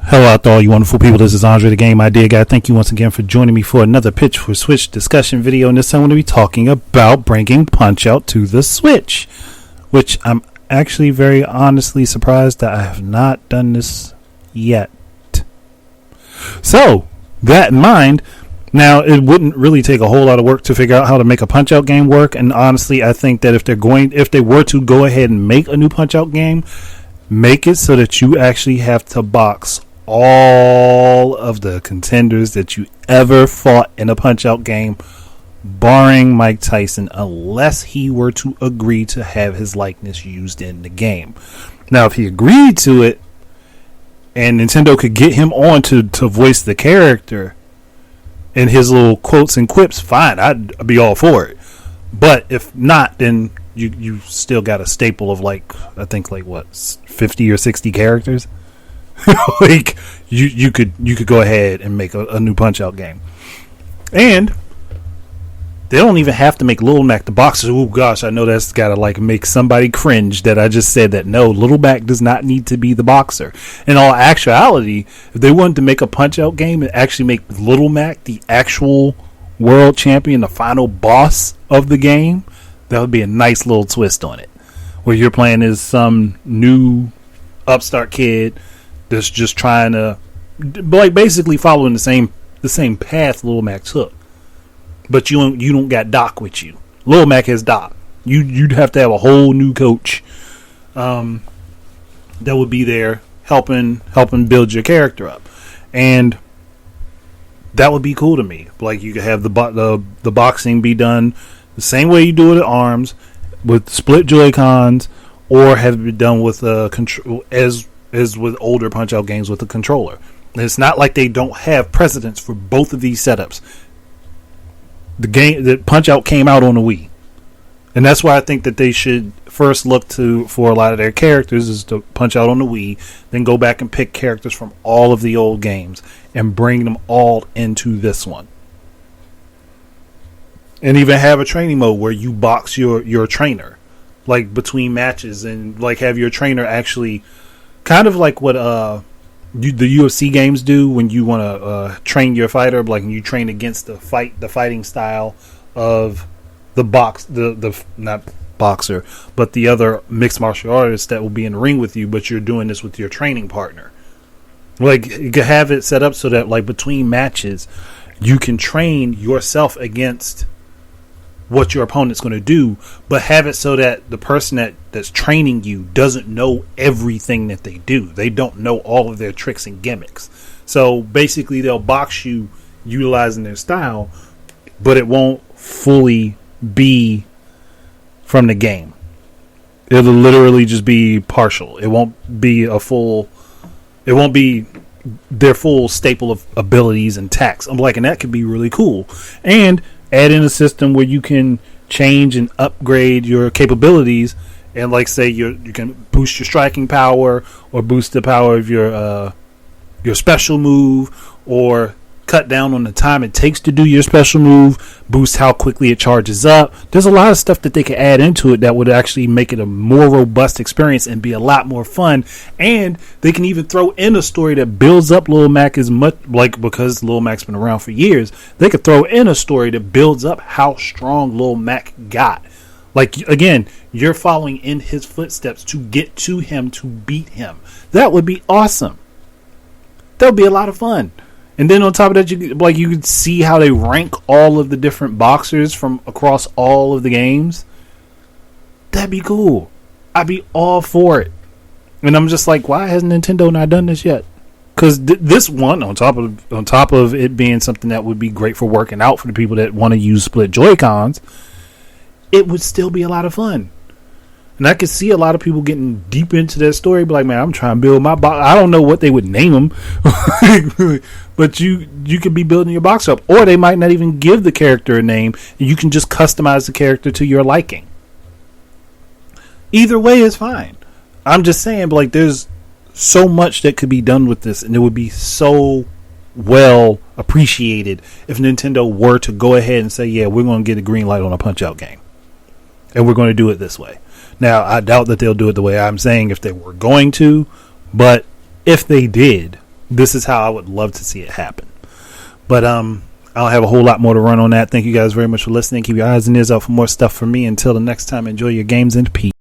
Hello out there, all you wonderful people. This is Andre, the Game Idea Guy. Thank you once again for joining me for another Pitch for Switch discussion video. And this time I'm going to be talking about bringing Punch-Out to the Switch, which I'm actually very honestly surprised that I have not done this yet. So, that in mind, now it wouldn't really take a whole lot of work to figure out how to make a Punch-Out game work. And honestly, I think that if they were to go ahead and make a new Punch-Out game, make it so that you actually have to box all of the contenders that you ever fought in a Punch-Out game, barring Mike Tyson, unless he were to agree to have his likeness used in the game. Now, if he agreed to it, and Nintendo could get him on to voice the character and his little quotes and quips, fine, I'd be all for it. But if not, then you still got a staple of I think 50 or 60 characters. Like you could go ahead and make a new Punch-Out game, and they don't even have to make Little Mac the boxer. Oh gosh, I know that's gotta make somebody cringe that I just said that. No, Little Mac does not need to be the boxer. In all actuality, if they wanted to make a Punch-Out game and actually make Little Mac the actual world champion, the final boss of the game, that would be a nice little twist on it, where you're playing as some new upstart kid that's just trying to basically following the same path Little Mac took, but you don't got Doc with you. Little Mac has Doc. You'd have to have a whole new coach that would be there helping build your character up, and that would be cool to me. You could have the boxing be done the same way you do it at ARMS, with split Joy-Cons, or have it done with control as with older Punch-Out games with a controller. And it's not like they don't have precedence for both of these setups. The game that Punch-Out came out on the Wii, and that's why I think that they should first look for a lot of their characters is to Punch-Out on the Wii, then go back and pick characters from all of the old games and bring them all into this one. And even have a training mode where you box your trainer, between matches, and have your trainer actually, kind of like what the UFC games do when you want to train your fighter, you train against the fighting style of the not boxer, but the other mixed martial artist that will be in the ring with you, but you're doing this with your training partner. You can have it set up so that between matches, you can train yourself against what your opponent's going to do, but have it so that the person that's training you doesn't know everything that they do. They don't know all of their tricks and gimmicks. So basically they'll box you utilizing their style, but it won't fully be from the game. It'll literally just be partial. It won't be their full staple of abilities and attacks. And that could be really cool. And add in a system where you can change and upgrade your capabilities, and say you can boost your striking power, or boost the power of your special move, or cut down on the time it takes to do your special move, boost how quickly it charges up. There's a lot of stuff that they could add into it that would actually make it a more robust experience and be a lot more fun. And they can even throw in a story that builds up Lil Mac as much, because Lil Mac's been around for years, they could throw in a story that builds up how strong Lil Mac got. Again, you're following in his footsteps to get to him, to beat him. That would be awesome. That would be a lot of fun. And then on top of that, you could see how they rank all of the different boxers from across all of the games. That'd be cool. I'd be all for it. And I'm just why hasn't Nintendo not done this yet? Because this one, on top of it being something that would be great for working out for the people that want to use split Joy-Cons, it would still be a lot of fun. And I could see a lot of people getting deep into that story, man, I'm trying to build my box. I don't know what they would name them, but you could be building your box up, or they might not even give the character a name, and you can just customize the character to your liking. Either way is fine. I'm just saying, there's so much that could be done with this, and it would be so well appreciated if Nintendo were to go ahead and say, yeah, we're going to get a green light on a Punch-Out game, and we're going to do it this way. Now, I doubt that they'll do it the way I'm saying if they were going to, but if they did, this is how I would love to see it happen. But I don't have a whole lot more to run on that. Thank you guys very much for listening. Keep your eyes and ears out for more stuff from me. Until the next time, enjoy your games and peace.